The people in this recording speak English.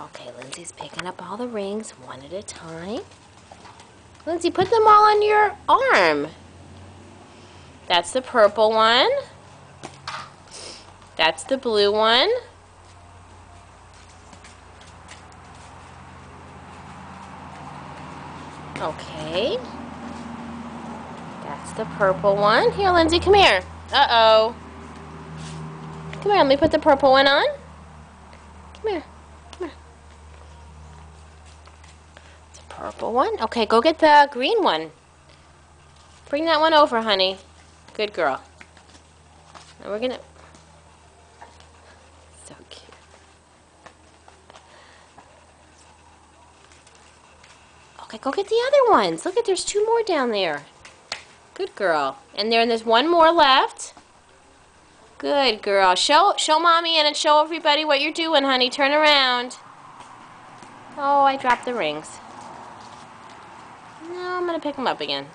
Okay, Lindsay's picking up all the rings one at a time. Lindsay, put them all on your arm. That's the purple one. That's the blue one. Okay. That's the purple one. Here, Lindsay, come here. Uh-oh. Come here, let me put the purple one on. Come here. Come here. It's a purple one. Okay, go get the green one. Bring that one over, honey. Good girl. Now we're gonna... So cute. Okay, go get the other ones. Look, there's 2 more down there. Good girl. And there's one more left. Good girl. Show Mommy and show everybody what you're doing, honey. Turn around. Oh, I dropped the rings. No, I'm going to pick them up again.